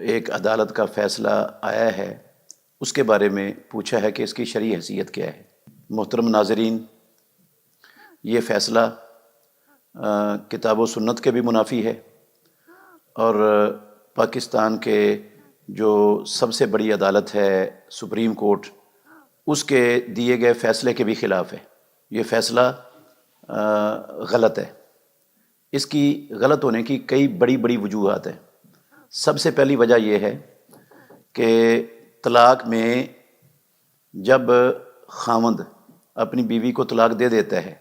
ایک عدالت کا فیصلہ آیا ہے، اس کے بارے میں پوچھا ہے کہ اس کی شرعی حیثیت کیا ہے۔ محترم ناظرین، یہ فیصلہ کتاب و سنت کے بھی منافی ہے اور پاکستان کے جو سب سے بڑی عدالت ہے سپریم کورٹ، اس کے دیے گئے فیصلے کے بھی خلاف ہے۔ یہ فیصلہ غلط ہے۔ اس کی غلط ہونے کی کئی بڑی بڑی وجوہات ہیں۔ سب سے پہلی وجہ یہ ہے کہ طلاق میں جب خاوند اپنی بیوی کو طلاق دے دیتا ہے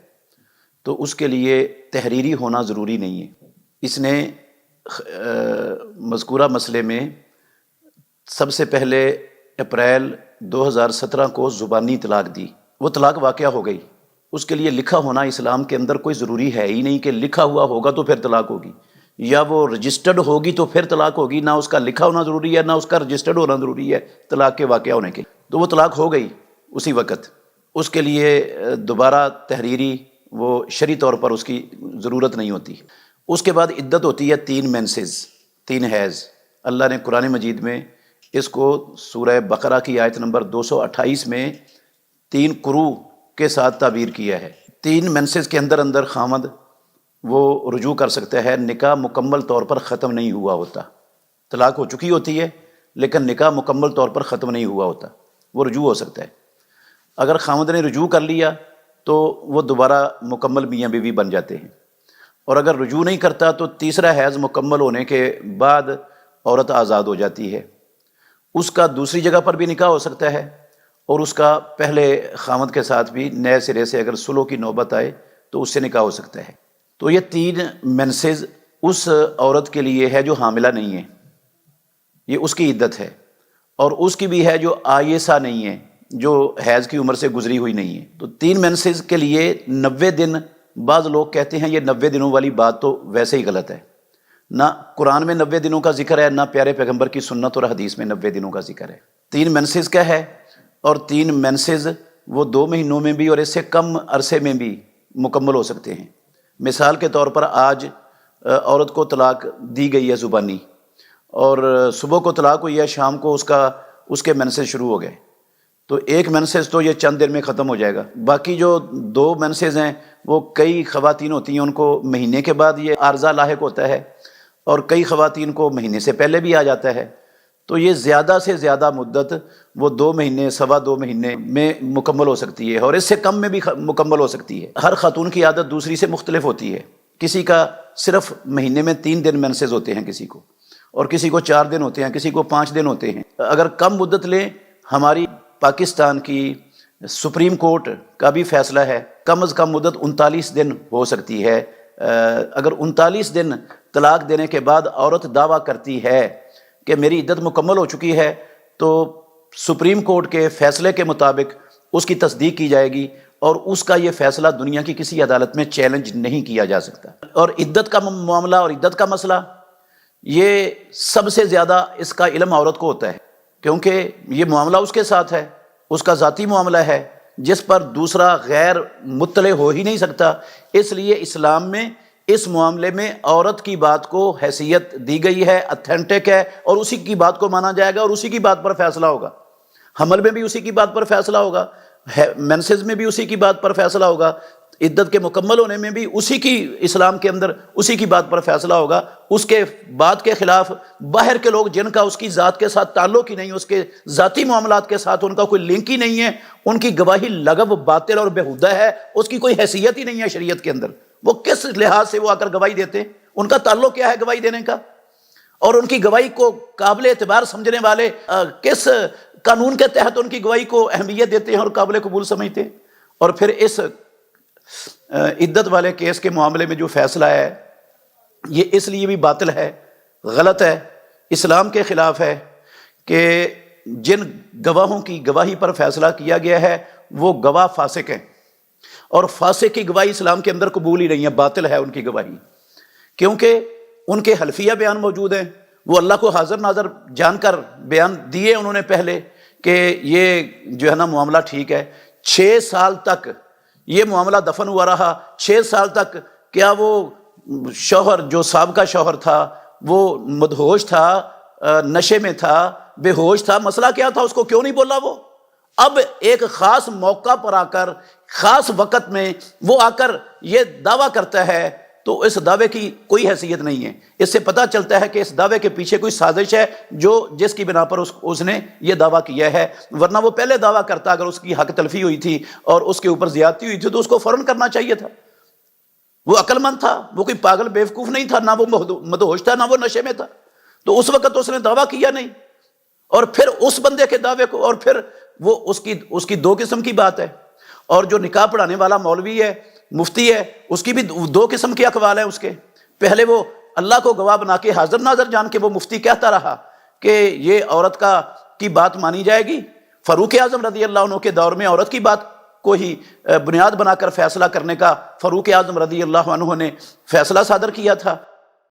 تو اس کے لیے تحریری ہونا ضروری نہیں ہے۔ اس نے مذکورہ مسئلے میں سب سے پہلے اپریل 2017 کو زبانی طلاق دی۔ وہ طلاق واقع ہو گئی۔ اس کے لیے لکھا ہونا اسلام کے اندر کوئی ضروری ہے ہی نہیں کہ لکھا ہوا ہوگا تو پھر طلاق ہوگی، یا وہ رجسٹرڈ ہوگی تو پھر طلاق ہوگی۔ نہ اس کا لکھا ہونا ضروری ہے، نہ اس کا رجسٹرڈ ہونا ضروری ہے طلاق کے واقع ہونے کے۔ تو وہ طلاق ہو گئی اسی وقت، اس کے لیے دوبارہ تحریری وہ شرعی طور پر اس کی ضرورت نہیں ہوتی۔ اس کے بعد عدت ہوتی ہے 3 مینسز، 3 حیض۔ اللہ نے قرآن مجید میں اس کو سورہ بقرہ کی آیت نمبر 228 میں 3 قروء کے ساتھ تعبیر کیا ہے۔ 3 مینسز کے اندر اندر خامد وہ رجوع کر سکتا ہے۔ نکاح مکمل طور پر ختم نہیں ہوا ہوتا، طلاق ہو چکی ہوتی ہے لیکن نکاح مکمل طور پر ختم نہیں ہوا ہوتا، وہ رجوع ہو سکتا ہے۔ اگر خامد نے رجوع کر لیا تو وہ دوبارہ مکمل میاں بیوی بن جاتے ہیں، اور اگر رجوع نہیں کرتا تو تیسرا حیض مکمل ہونے کے بعد عورت آزاد ہو جاتی ہے۔ اس کا دوسری جگہ پر بھی نکاح ہو سکتا ہے، اور اس کا پہلے خامد کے ساتھ بھی نئے سرے سے اگر صلح کی نوبت آئے تو اس سے نکاح ہو سکتا ہے۔ تو یہ 3 مینسز اس عورت کے لیے ہے جو حاملہ نہیں ہے، یہ اس کی عدت ہے، اور اس کی بھی ہے جو آئسہ نہیں ہے، جو حیض کی عمر سے گزری ہوئی نہیں ہے۔ تو 3 مینسز کے لیے 90 دن، بعض لوگ کہتے ہیں یہ 90 دنوں والی بات تو ویسے ہی غلط ہے۔ نہ قرآن میں 90 دنوں کا ذکر ہے، نہ پیارے پیغمبر کی سنت اور حدیث میں 90 دنوں کا ذکر ہے۔ 3 مینسز کا ہے، اور 3 مینسز وہ 2 مہینوں میں بھی اور اس سے کم عرصے میں بھی مکمل ہو سکتے ہیں۔ مثال کے طور پر آج عورت کو طلاق دی گئی ہے زبانی، اور صبح کو طلاق ہوئی ہے، شام کو اس کے مینسز شروع ہو گئے، تو 1 مینسز تو یہ چند دن میں ختم ہو جائے گا۔ باقی جو 2 مینسز ہیں وہ کئی خواتین ہوتی ہیں ان کو مہینے کے بعد یہ عارضہ لاحق ہوتا ہے، اور کئی خواتین کو مہینے سے پہلے بھی آ جاتا ہے۔ تو یہ زیادہ سے زیادہ مدت وہ 2 مہینے، 2.25 مہینے میں مکمل ہو سکتی ہے، اور اس سے کم میں بھی مکمل ہو سکتی ہے۔ ہر خاتون کی عادت دوسری سے مختلف ہوتی ہے۔ کسی کا صرف مہینے میں 3 دن مینسز ہوتے ہیں، کسی کو، اور کسی کو 4 دن ہوتے ہیں، کسی کو 5 دن ہوتے ہیں۔ اگر کم مدت لیں، ہماری پاکستان کی سپریم کورٹ کا بھی فیصلہ ہے کم از کم مدت 39 دن ہو سکتی ہے۔ اگر 39 دن طلاق دینے کے بعد عورت دعویٰ کرتی ہے کہ میری عدت مکمل ہو چکی ہے، تو سپریم کورٹ کے فیصلے کے مطابق اس کی تصدیق کی جائے گی، اور اس کا یہ فیصلہ دنیا کی کسی عدالت میں چیلنج نہیں کیا جا سکتا۔ اور عدت کا معاملہ اور عدت کا مسئلہ، یہ سب سے زیادہ اس کا علم عورت کو ہوتا ہے، کیونکہ یہ معاملہ اس کے ساتھ ہے، اس کا ذاتی معاملہ ہے جس پر دوسرا غیر مطلع ہو ہی نہیں سکتا۔ اس لیے اسلام میں اس معاملے میں عورت کی بات کو حیثیت دی گئی ہے، اتھینٹک ہے، اور اسی کی بات کو مانا جائے گا، اور اسی کی بات پر فیصلہ ہوگا۔ حمل میں بھی اسی کی بات پر فیصلہ ہوگا، مینسز میں بھی اسی کی بات پر فیصلہ ہوگا، عدت کے مکمل ہونے میں بھی اسی کی، اسلام کے اندر اسی کی بات پر فیصلہ ہوگا۔ اس کے بات کے خلاف باہر کے لوگ جن کا اس کی ذات کے ساتھ تعلق ہی نہیں، اس کے ذاتی معاملات کے ساتھ ان کا کوئی لنک ہی نہیں ہے، ان کی گواہی لغو، باطل اور بیہودہ ہے، اس کی کوئی حیثیت ہی نہیں ہے شریعت کے اندر۔ وہ کس لحاظ سے وہ آ کر گواہی دیتے ہیں؟ ان کا تعلق کیا ہے گواہی دینے کا؟ اور ان کی گواہی کو قابل اعتبار سمجھنے والے کس قانون کے تحت ان کی گواہی کو اہمیت دیتے ہیں اور قابل قبول سمجھتے ہیں؟ اور پھر اس عدت والے کیس کے معاملے میں جو فیصلہ ہے یہ اس لیے بھی باطل ہے، غلط ہے، اسلام کے خلاف ہے کہ جن گواہوں کی گواہی پر فیصلہ کیا گیا ہے وہ گواہ فاسق ہیں، اور فاسق کی گواہی اسلام کے اندر قبول ہی نہیں ہے، باطل ہے ان کی گواہی، کیونکہ ان کے حلفیہ بیان موجود ہیں۔ وہ اللہ کو حاضر ناظر جان کر بیان دیے انہوں نے پہلے کہ یہ جو ہے نا معاملہ ٹھیک ہے۔ 6 سال تک یہ معاملہ دفن ہوا رہا، 6 سال تک کیا وہ شوہر جو سابقہ شوہر تھا وہ مدہوش تھا نشے میں تھا، بے ہوش تھا، مسئلہ کیا تھا، اس کو کیوں نہیں بولا وہ؟ اب ایک خاص موقع پر آ کر، خاص وقت میں وہ آ کر یہ دعویٰ کرتا ہے، تو اس دعوے کی کوئی حیثیت نہیں ہے۔ اس سے پتہ چلتا ہے کہ اس دعوے کے پیچھے کوئی سازش ہے جس کی بنا پر اس نے یہ دعویٰ کیا ہے، ورنہ وہ پہلے دعویٰ کرتا اگر اس کی حق تلفی ہوئی تھی اور اس کے اوپر زیادتی ہوئی تھی تو اس کو فوراً کرنا چاہیے تھا۔ وہ عقل مند تھا، وہ کوئی پاگل بیوقوف نہیں تھا، نہ وہ مدہوش تھا، نہ وہ نشے میں تھا، تو اس وقت اس نے دعویٰ کیا نہیں۔ اور پھر اس بندے کے دعوے کو، اور پھر وہ اس کی دو قسم کی بات ہے، اور جو نکاح پڑھانے والا مولوی ہے، مفتی ہے، اس کی بھی دو قسم کے اقوال ہیں اس کے۔ پہلے وہ اللہ کو گواہ بنا کے حاضر ناظر جان کے وہ مفتی کہتا رہا کہ یہ عورت کی بات مانی جائے گی۔ فاروق اعظم رضی اللہ عنہ کے دور میں عورت کی بات کو ہی بنیاد بنا کر فیصلہ کرنے کا فاروق اعظم رضی اللہ عنہ نے فیصلہ صادر کیا تھا۔